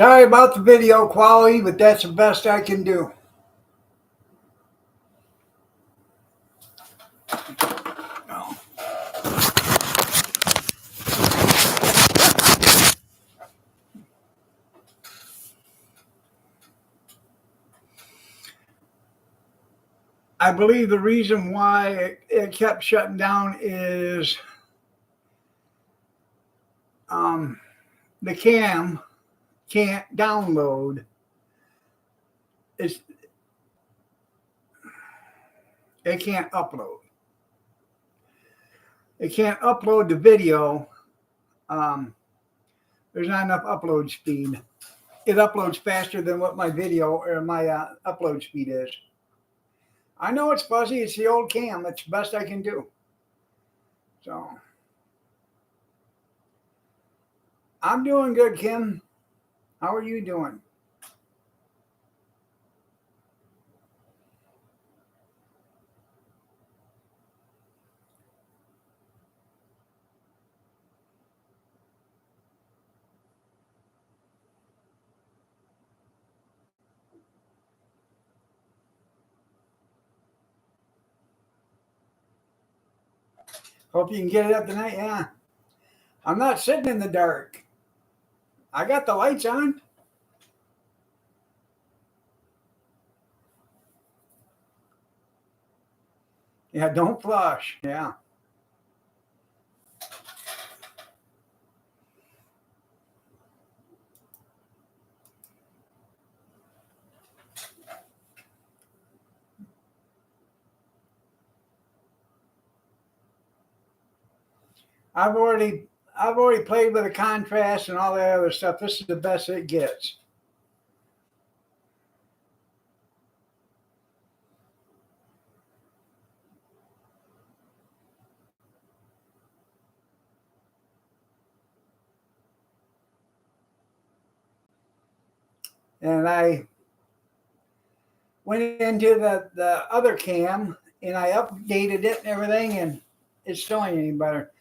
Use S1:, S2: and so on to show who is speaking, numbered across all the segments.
S1: Sorry about the video quality, but that's the best I can do. I believe the reason why it kept shutting down is the cam can't download. It can't upload. It can't upload the video. There's not enough upload speed. It uploads faster than what my video or my upload speed is. I know it's fuzzy. It's the old cam. That's the best I can do. So I'm doing good, Kim. How are you doing? Hope you can get it up tonight. Yeah. I'm not sitting in the dark. I got the lights on. Yeah, don't flush. Yeah. I've already played with the contrast and all that other stuff. This is the best it gets. And I went into the other cam and I updated it and everything, and it's still ain't any better.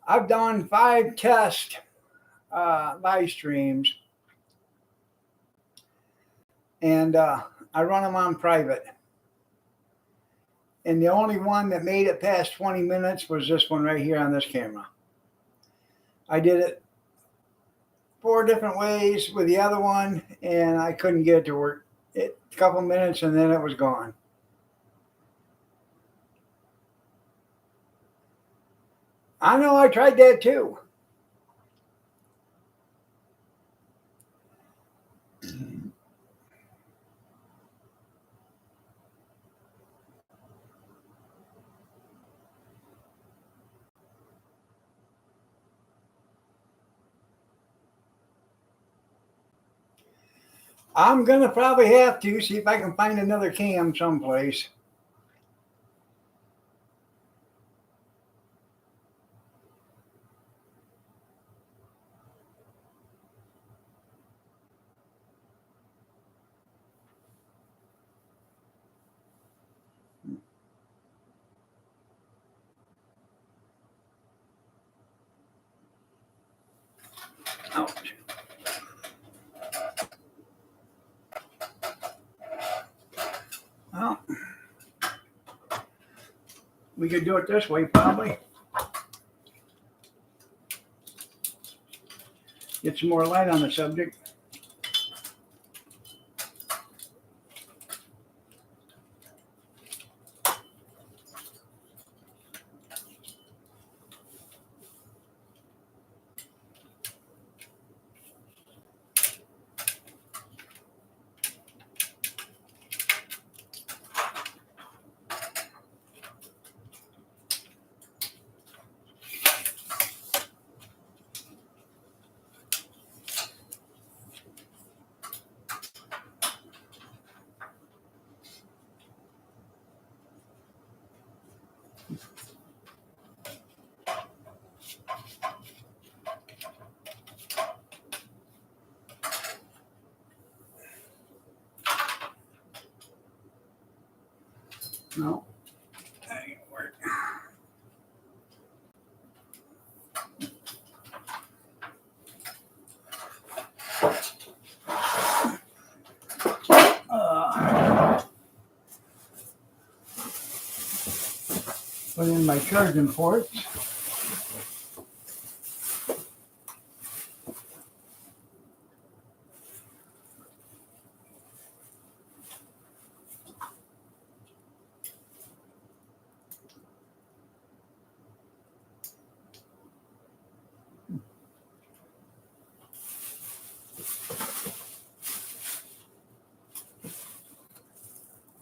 S1: I've done 5 test live streams, and I run them on private. And the only one that made it past 20 minutes was this one right here on this camera. I did it 4 different ways with the other one, and I couldn't get it to work. A couple minutes, and then it was gone. I know, I tried that too. I'm gonna probably have to see if I can find another cam someplace. Ouch. Well, we could do it this way probably. Get some more light on the subject. No, that ain't work. Put in my charging ports.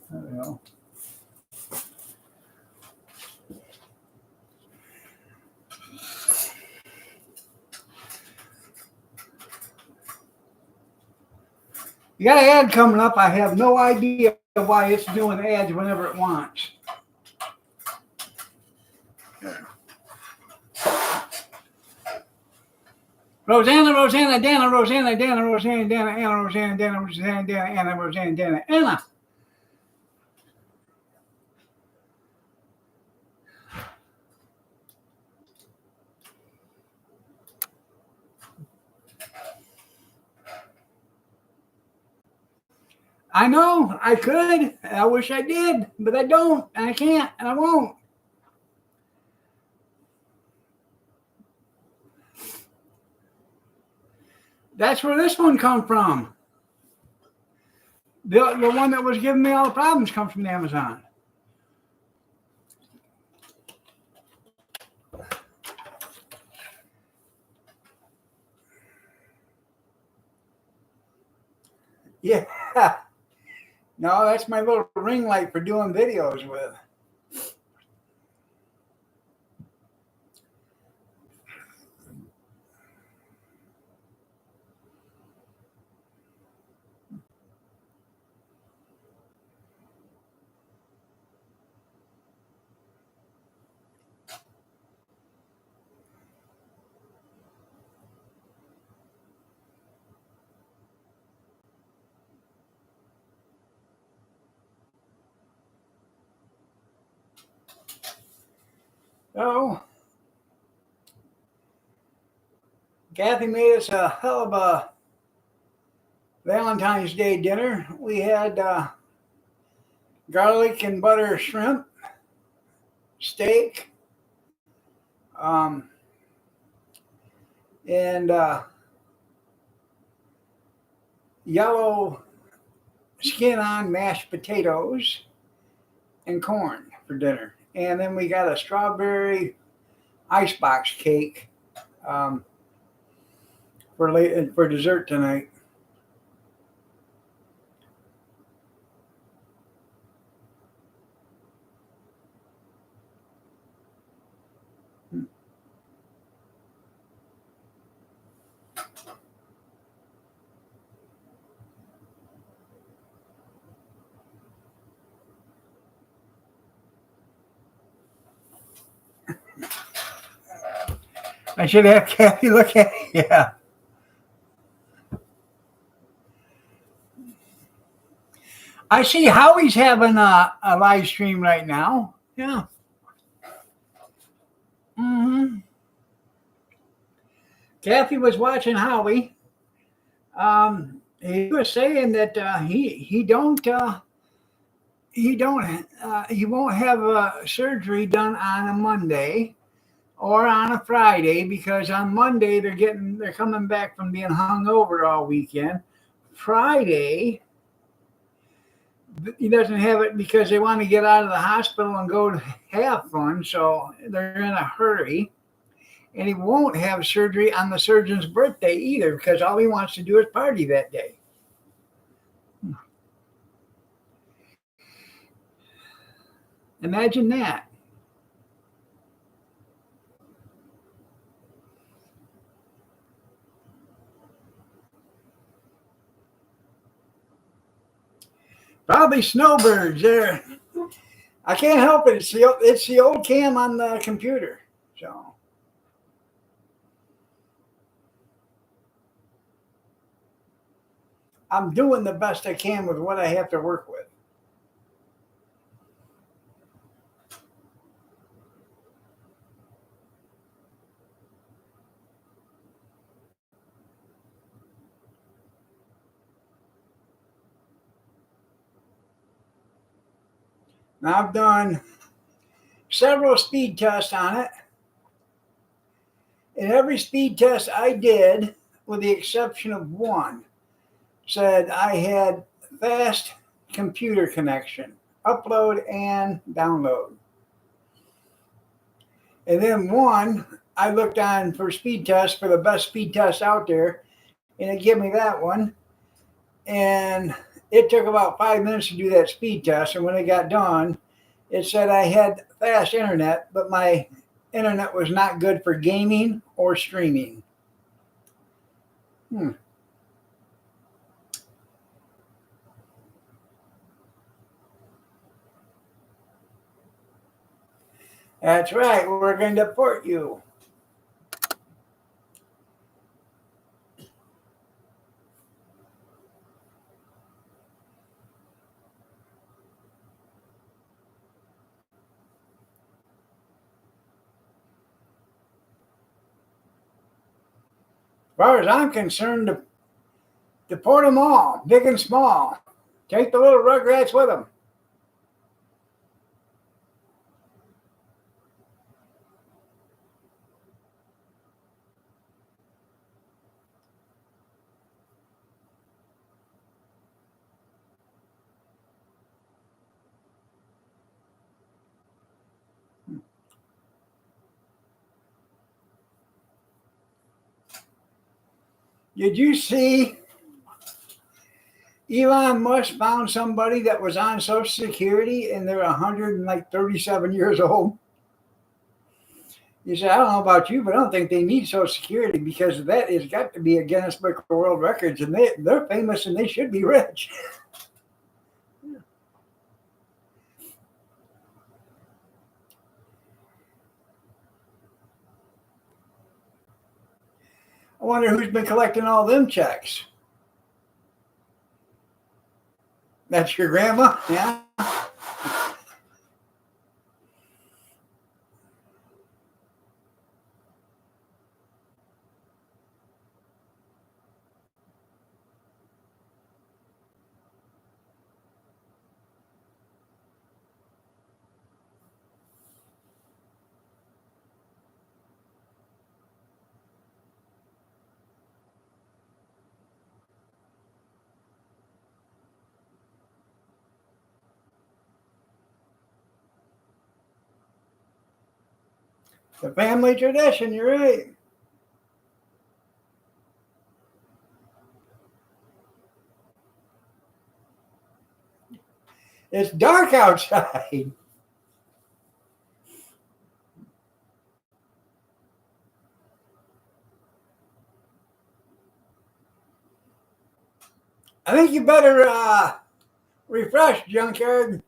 S1: There we go. You got an ad coming up. I have no idea why it's doing ads whenever it wants. Rosanna, Rosanna, Dana, Rosanna, Dana, Rosanna, Dana, Anna, Rosanna, Dana, Rosanna, Dana, Anna, Rosanna, Dana, Anna. I know I could. I wish I did, but I don't, and I can't, and I won't. That's where this one come from. The one that was giving me all the problems comes from Amazon. Yeah. No, that's my little ring light for doing videos with. So, Kathy made us a hell of a Valentine's Day dinner. We had garlic and butter shrimp, steak, and yellow skin on mashed potatoes and corn for dinner. And then we got a strawberry icebox cake for dessert tonight. I should have Kathy look at it. Yeah. I see Howie's having a live stream right now. Yeah. Mm-hmm. Kathy was watching Howie. He was saying that he won't have surgery done on a Monday or on a Friday because on Monday they're coming back from being hungover all weekend. Friday he doesn't have it because they want to get out of the hospital and go to have fun, so they're in a hurry. And he won't have surgery on the surgeon's birthday either because all he wants to do is party that day. Imagine that. Probably snowbirds there. I can't help it. It's the old cam on the computer. So I'm doing the best I can with what I have to work with. Now I've done several speed tests on it. And every speed test I did, with the exception of one, said I had fast computer connection, upload and download. And then one, I looked on for speed test for the best speed test out there, and it gave me that one. And it took about 5 minutes to do that speed test. And when it got done, it said I had fast internet, but my internet was not good for gaming or streaming. That's right. We're going to deport you. As far as I'm concerned, deport them all, big and small. Take the little rugrats with them. Did you see Elon Musk found somebody that was on Social Security and they're 137 years old? He said, I don't know about you, but I don't think they need Social Security because that has got to be a Guinness Book of World Records, and they're famous and they should be rich. I wonder who's been collecting all them checks. That's your grandma? Yeah. The family tradition, you're right. It's dark outside. I think you better refresh, junkyard.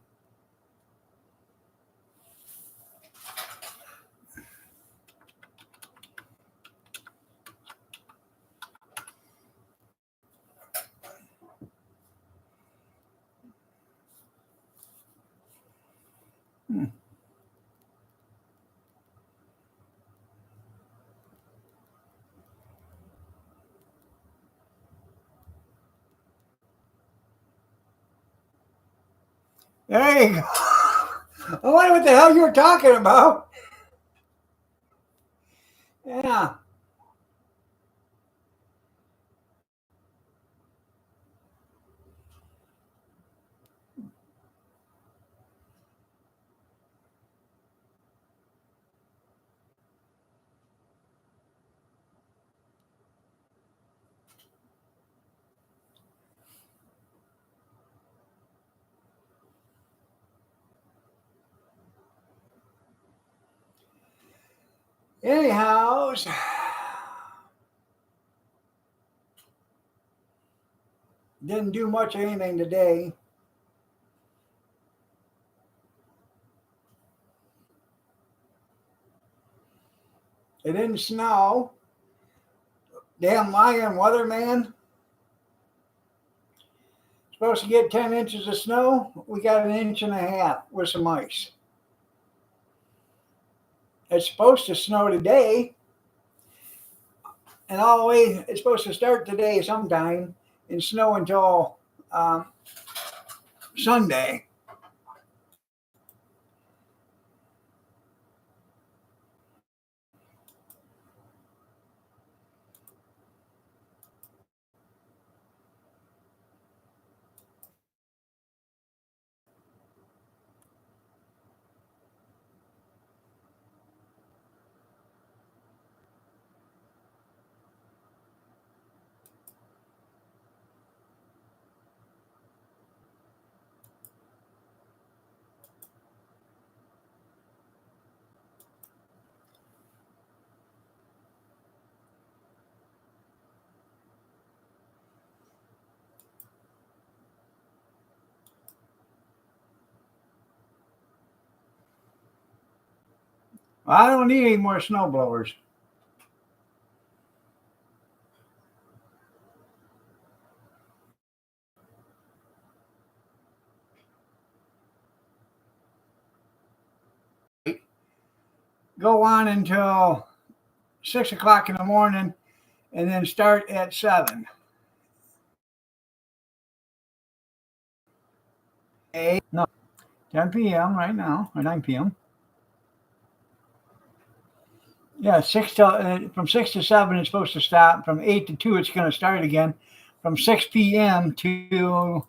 S1: There you go. I wonder what the hell you were talking about. Yeah. Anyhow, didn't do much of anything today. It didn't snow. Damn lying weatherman. Supposed to get 10 inches of snow. We got an inch and a half with some ice. It's supposed to snow today. And all the way, it's supposed to start today sometime and snow until Sunday. I don't need any more snow blowers. Go on until 6 o'clock in the morning and then start at 7. No, 10 p.m. right now, or 9 p.m. Yeah, from 6 to 7 it's supposed to stop. From 8 to 2 it's going to start again. From 6 p.m. to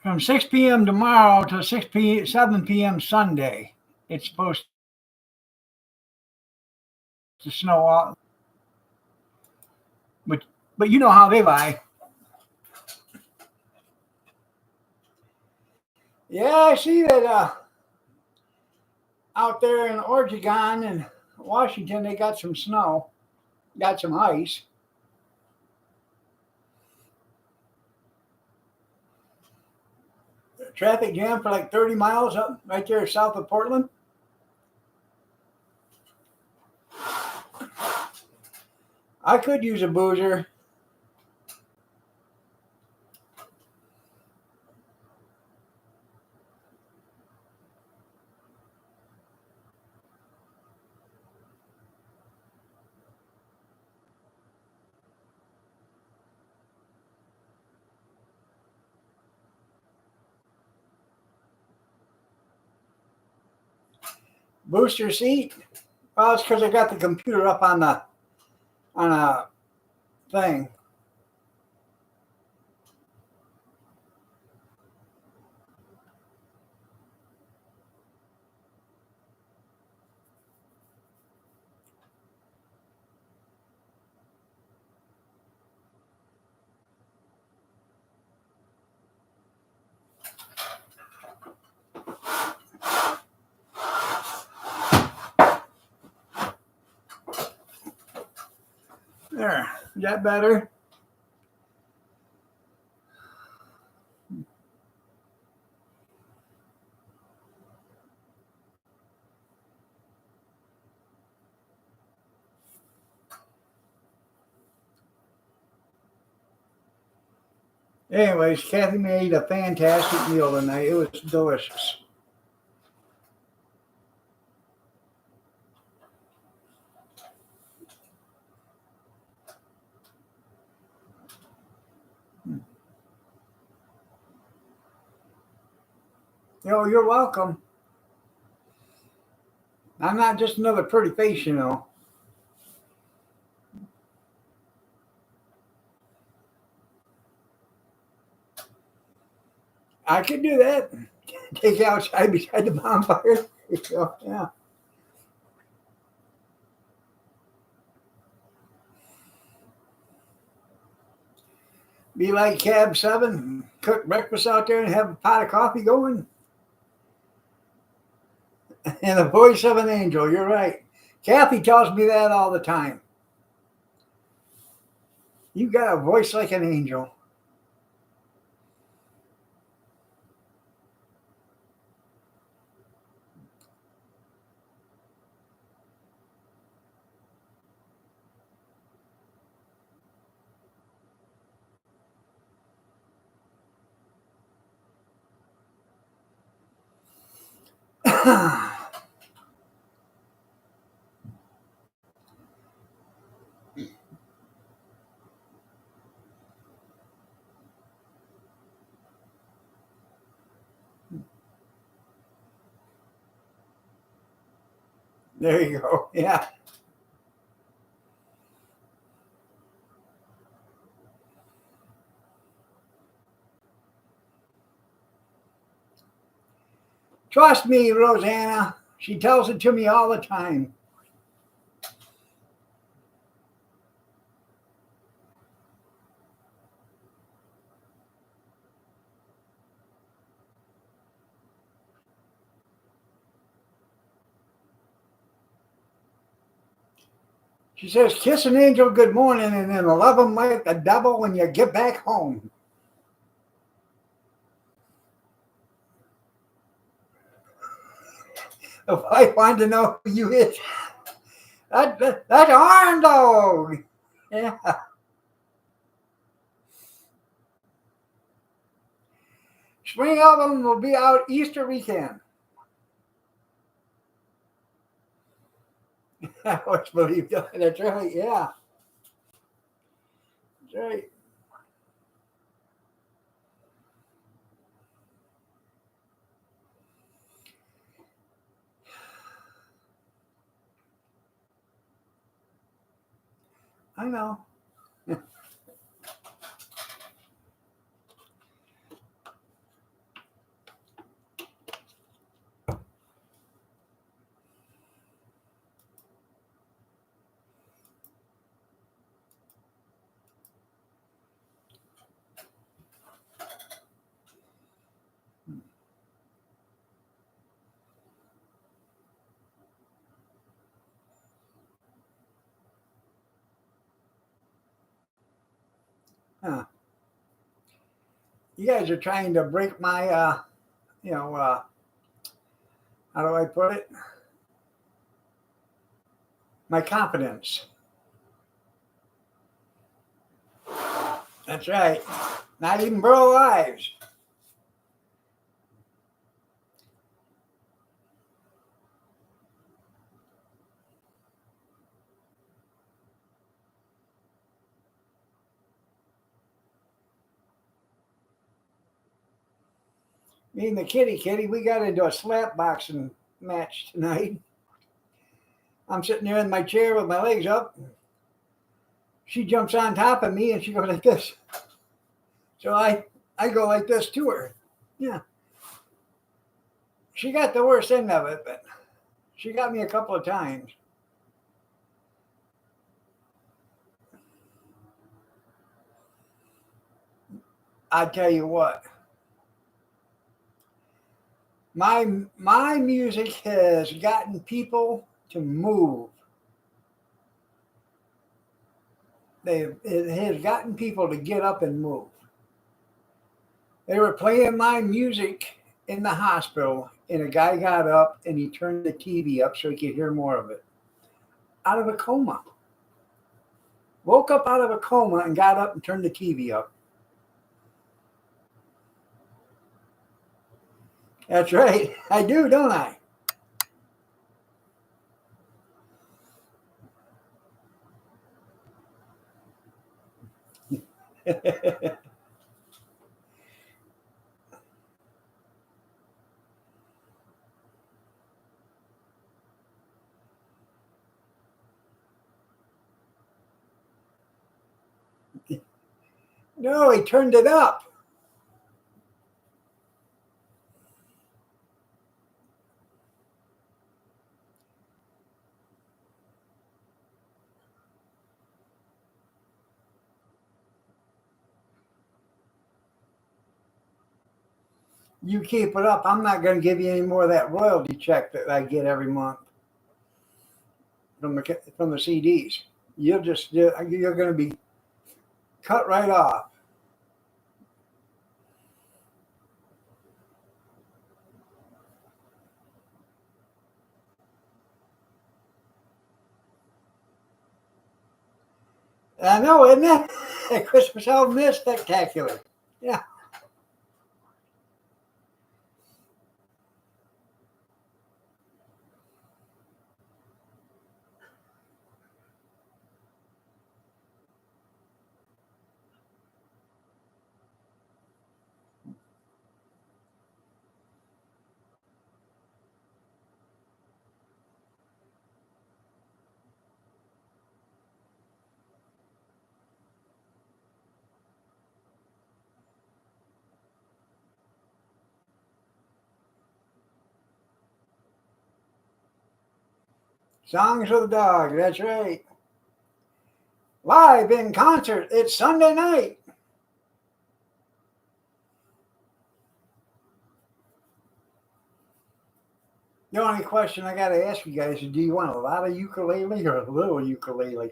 S1: from 6 p.m. tomorrow to 7 p.m. Sunday, it's supposed to snow off. But you know how they lie. Yeah, I see that out there in Oregon and Washington, they got some snow, got some ice. Traffic jam for like 30 miles up right there south of Portland. I could use a boozer. Booster seat. Well, it's because I got the computer up on a thing. There, is that better? Anyways, Kathy made a fantastic meal tonight. It was delicious. You're welcome. I'm not just another pretty face, you know. I could do that. Take you outside beside the bonfire. So, yeah. Be like Cab 7, cook breakfast out there and have a pot of coffee going. And the voice of an angel, you're right. Kathy tells me that all the time. You got a voice like an angel. There you go. Yeah. Trust me, Rosanna. She tells it to me all the time. She says, kiss an angel good morning and then love him like the devil when you get back home. If I wanted to know who you is, that's Arn Dog. Yeah. Spring album will be out Easter weekend. I always believe that. That's right. Yeah. That's right. I know. Huh. You guys are trying to break my, how do I put it? My confidence. That's right. Not even Burl Ives. Me and the kitty, we got into a slap boxing match tonight. I'm sitting there in my chair with my legs up. She jumps on top of me and she goes like this. So I go like this to her. Yeah. She got the worst end of it, but she got me a couple of times. I tell you what, my music has gotten people to move. It has gotten people to get up and move. They were playing my music in the hospital, and a guy got up and he turned the TV up so he could hear more of it. Out of a coma. Woke up out of a coma and got up and turned the TV up. That's right. I do, don't I? No, he turned it up. You keep it up. I'm not going to give you any more of that royalty check that I get every month from the CDs. You're going to be cut right off. I know, isn't it? That Christmas album is spectacular. Yeah. Songs of the Dog. That's right. Live in concert. It's Sunday night. The only question I got to ask you guys is, do you want a lot of ukulele or a little ukulele?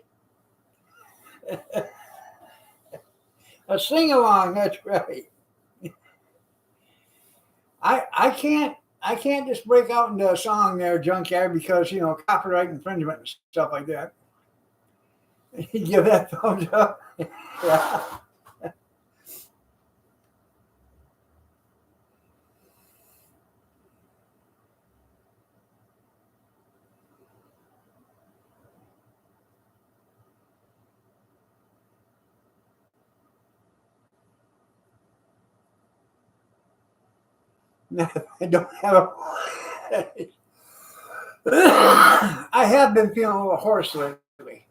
S1: A sing along. That's right. I can't I can't just break out into a song there, Junkyard, because copyright infringement and stuff like that. Give that thumbs up. Yeah. No, I don't have a. I have been feeling a little hoarse lately.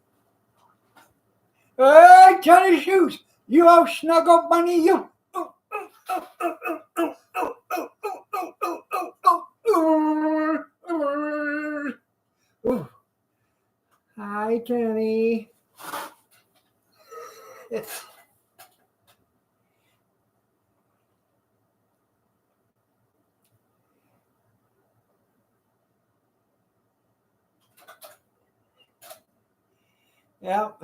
S1: Hey, Johnny Shoes, you old snuggle bunny, you. Ooh. Hi, Jenny. Yep.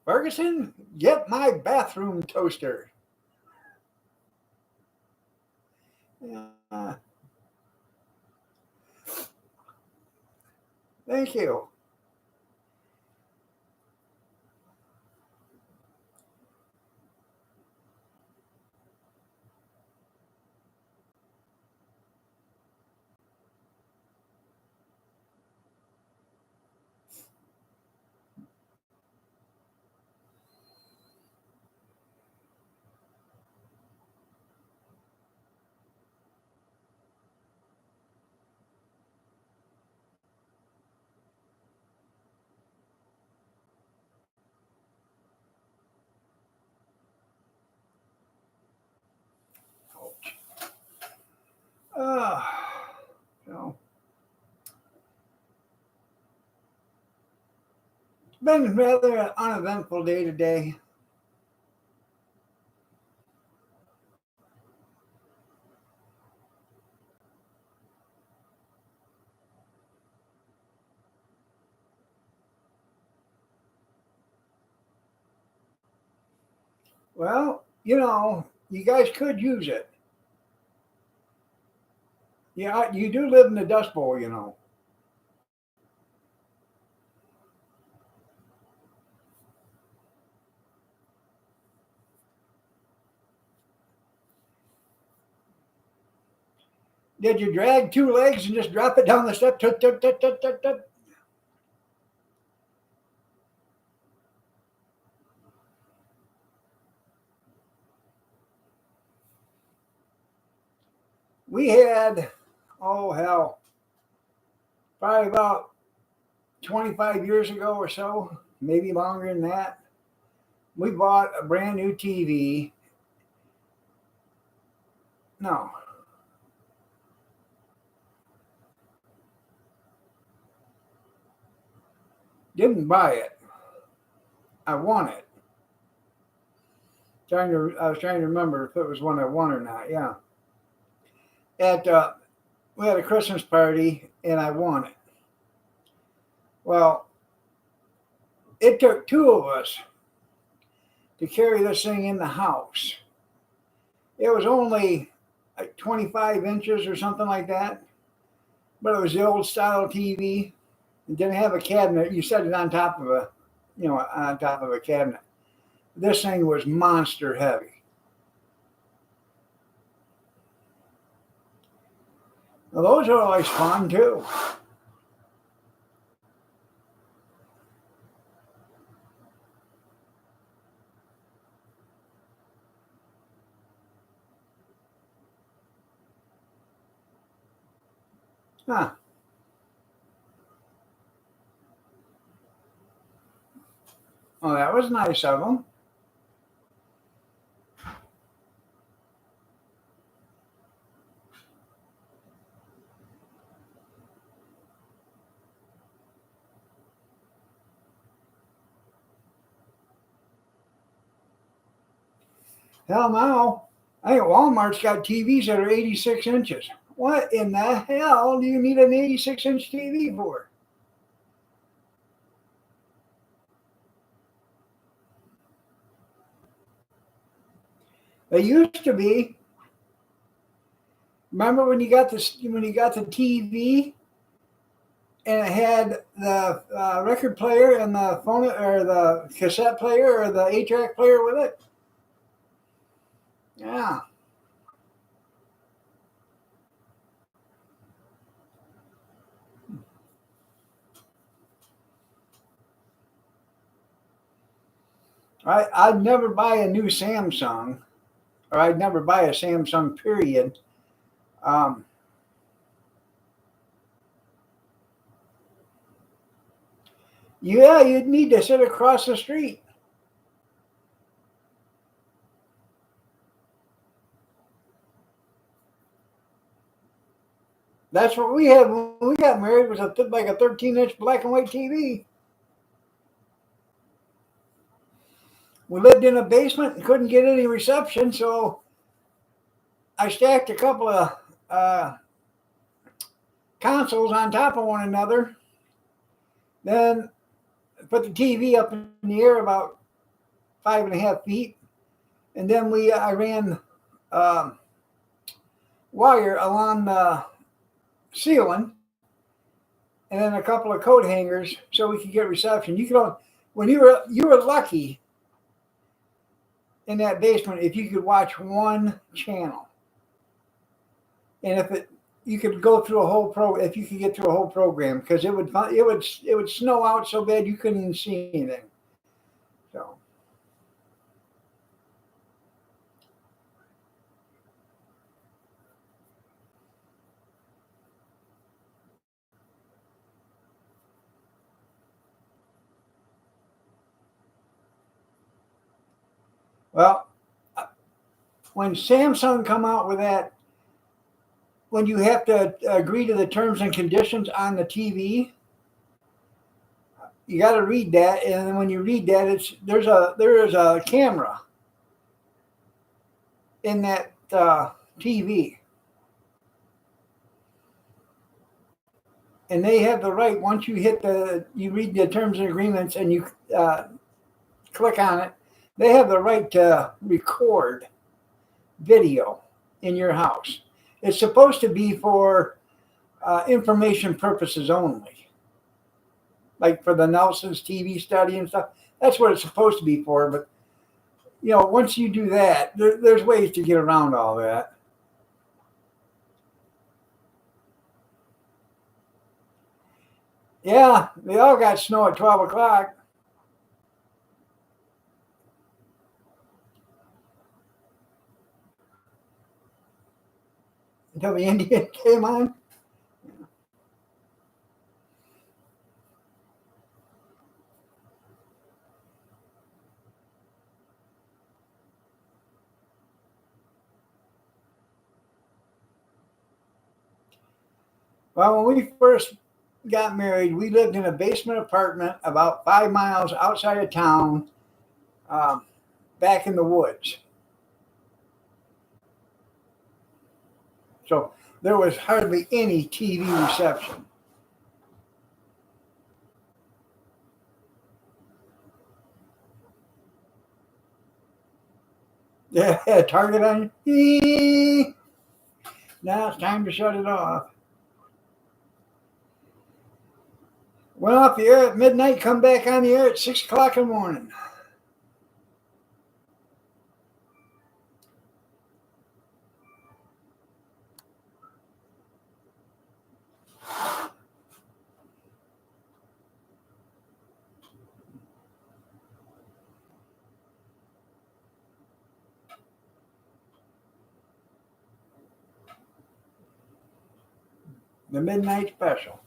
S1: Ferguson, get my bathroom toaster. Thank you. Uh, so, it's been rather an uneventful day today. Well, you guys could use it. Yeah, you do live in the Dust Bowl. Did you drag two legs and just drop it down the step? Tut, tut, tut, tut, tut, tut. We had, oh hell, probably about 25 years ago or so, maybe longer than that. We bought a brand new TV. No, didn't buy it. I won it. I was trying to remember if it was one I won or not. Yeah, at we had a Christmas party and I won it. Well, it took two of us to carry this thing in the house. It was only like 25 inches or something like that, but it was the old style TV. It didn't have a cabinet. You set it on top of a cabinet. This thing was monster heavy. Well, those are always fun too. Huh. Well, that was nice of them. Hell no. I think Walmart's got TVs that are 86 inches. What in the hell do you need an 86-inch TV for? They used to be. Remember when you got the TV and it had the record player and the phone or the cassette player or the 8-track player with it? Yeah. I'd never buy a new Samsung, or I'd never buy a Samsung, period. Um, yeah, you'd need to sit across the street. That's what we had when we got married, was like a 13-inch black and white TV. We lived in a basement and couldn't get any reception, so I stacked a couple of consoles on top of one another, then put the TV up in the air about 5.5 feet, and then I ran um, wire along the ceiling, and then a couple of coat hangers so we could get reception. You could, when you were lucky in that basement if you could watch one channel, and if it you could go through a whole if you could get through a whole program, because it would snow out so bad you couldn't even see anything. So well, when Samsung come out with that, when you have to agree to the terms and conditions on the TV, you got to read that, and then when you read that, there is a camera in that TV, and they have the right, once you read the terms and agreements and you click on it, they have the right to record video in your house. It's supposed to be for information purposes only, like for the Nelson's TV study and stuff. That's what it's supposed to be for. But once you do that, there's ways to get around all that. Yeah, they all got snow at 12 o'clock until the Indian came on. Well, when we first got married, we lived in a basement apartment about 5 miles outside of town, um, back in the woods. So there was hardly any TV reception. Yeah, target on you. Now it's time to shut it off. Went off the air at midnight, come back on the air at 6 o'clock in the morning. The midnight special.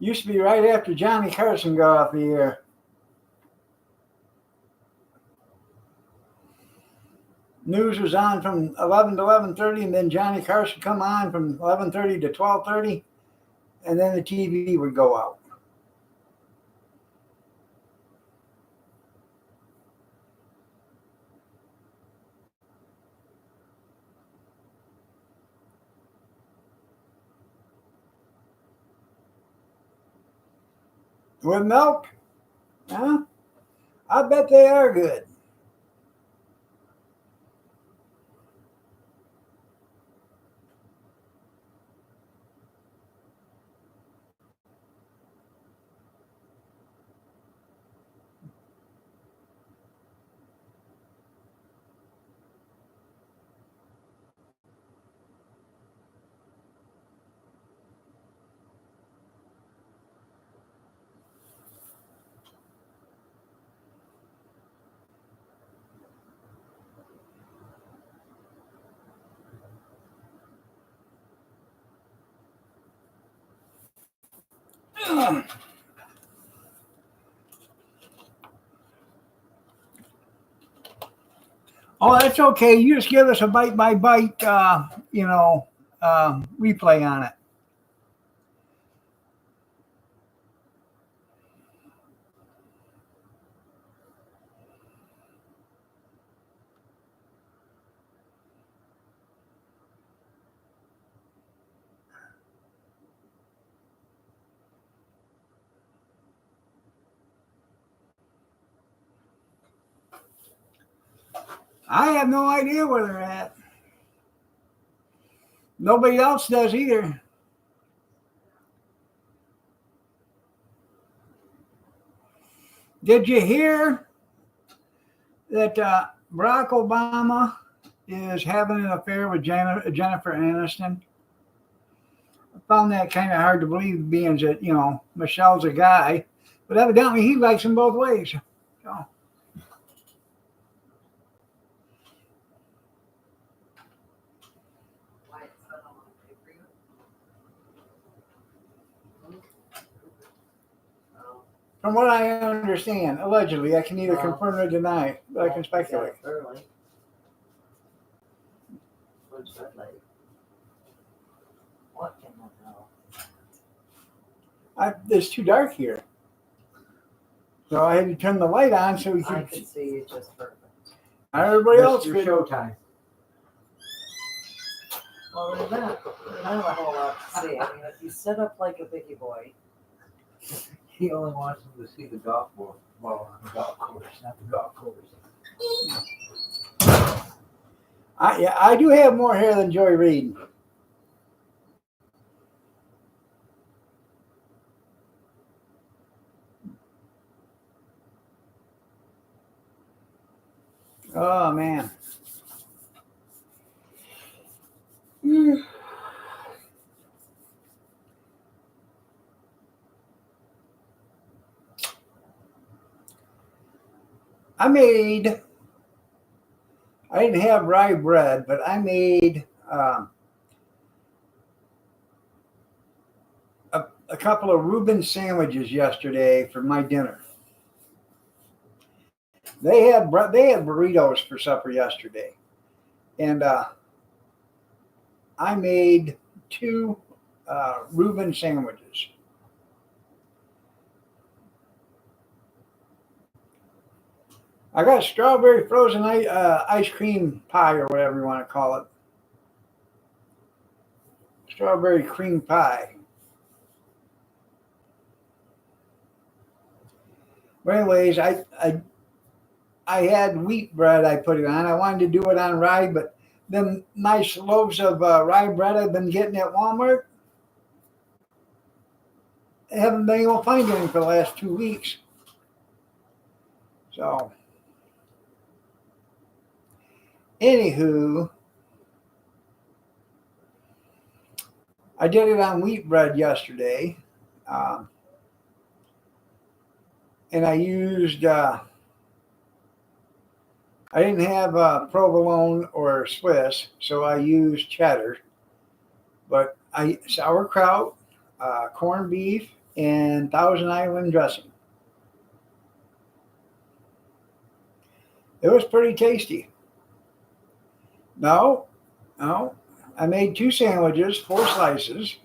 S1: Used to be right after Johnny Carson got off the air. News was on from 11 to 11:30, and then Johnny Carson come on from 11:30 to 12:30, and then the TV would go out. With milk? Huh? I bet they are good. Oh, that's okay. You just give us a bite by bite, replay on it. I have no idea where they're at. Nobody else does either. Did you hear that Barack Obama is having an affair with Jennifer Aniston? I found that kind of hard to believe, being that Michelle's a guy, but evidently he likes them both ways. So, from what I understand, allegedly, I can neither confirm or deny, but I can speculate.
S2: What can I know?
S1: It's too dark here. So I had to turn the light on so we
S2: I
S1: could.
S2: could see you just perfect.
S1: Everybody else
S3: Your
S1: could.
S3: showtime.
S2: Well, there's not a whole lot to see. I mean, if you sit up like a biggie boy,
S3: He only wants them to see the golf ball on the golf course, not the golf course.
S1: I do have more hair than Joy Reid. Oh man. I didn't have rye bread, but I made a couple of Reuben sandwiches yesterday for my dinner. They had burritos for supper yesterday, and I made two Reuben sandwiches. I got strawberry frozen ice cream pie, or whatever you want to call it. Strawberry cream pie. But anyways, I had wheat bread I put it on. I wanted to do it on rye, but them nice loaves of rye bread I've been getting at Walmart, I haven't been able to find any for the last 2 weeks. So, anywho, I did it on wheat bread yesterday. And I used, I didn't have provolone or Swiss, so I used cheddar. But sauerkraut, corned beef, and Thousand Island dressing. It was pretty tasty. No, I made 2 sandwiches, 4 slices.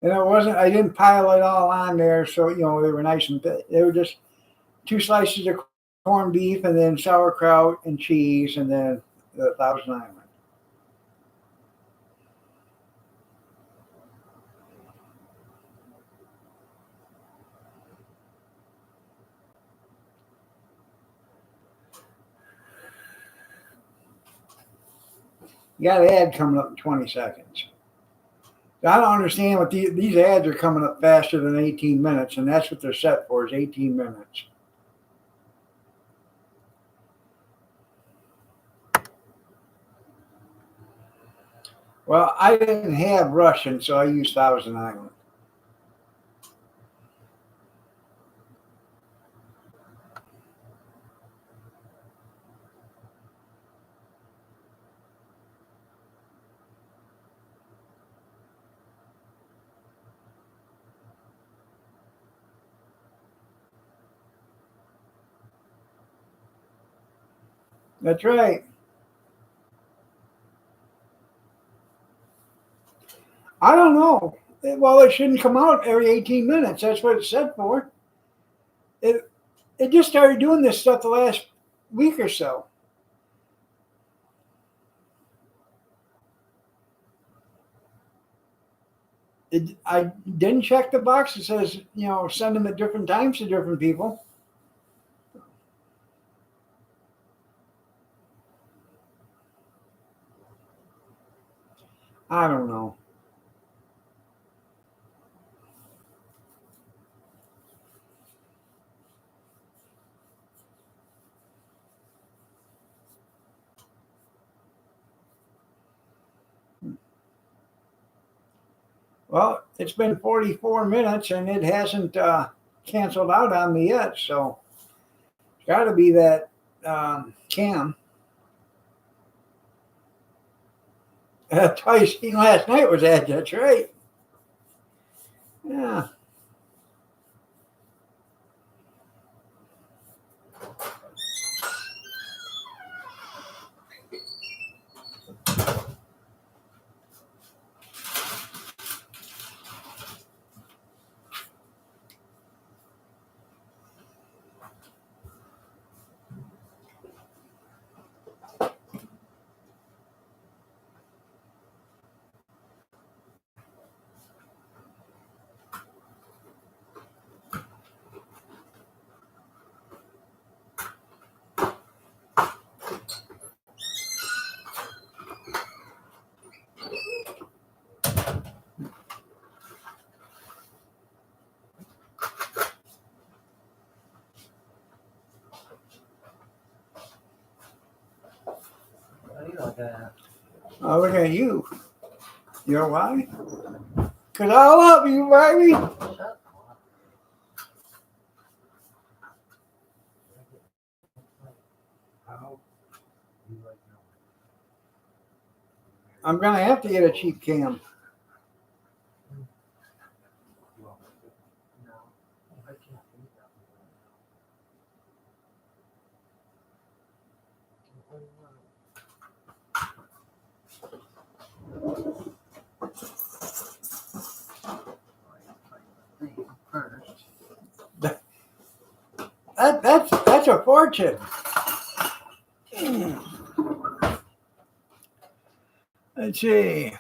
S1: And I didn't pile it all on there, so they were nice and thick. They were just 2 slices of corned beef, and then sauerkraut and cheese, and then the Thousand Island. You got an ad coming up in 20 seconds. I don't understand what these ads are coming up faster than 18 minutes, and that's what they're set for, is 18 minutes. Well, I didn't have Russian, so I used Thousand Island. That's right. I don't know. Well, it shouldn't come out every 18 minutes. That's what it's set for. It just started doing this stuff the last week or so. I didn't check the box. It says, send them at different times to different people. I don't know. Well, it's been 44 minutes and it hasn't canceled out on me yet. So it's got to be that cam. Twice seen last night was that. That's right. Yeah.
S2: What are you looking at?
S1: Oh, look at you. You know why? Because I love you, baby.
S2: Shut up.
S3: How you like now?
S1: I'm going to have to get a cheap cam.
S3: Well,
S2: No, I can't do that. What do you want? Thing first.
S1: That's a fortune. Let's see.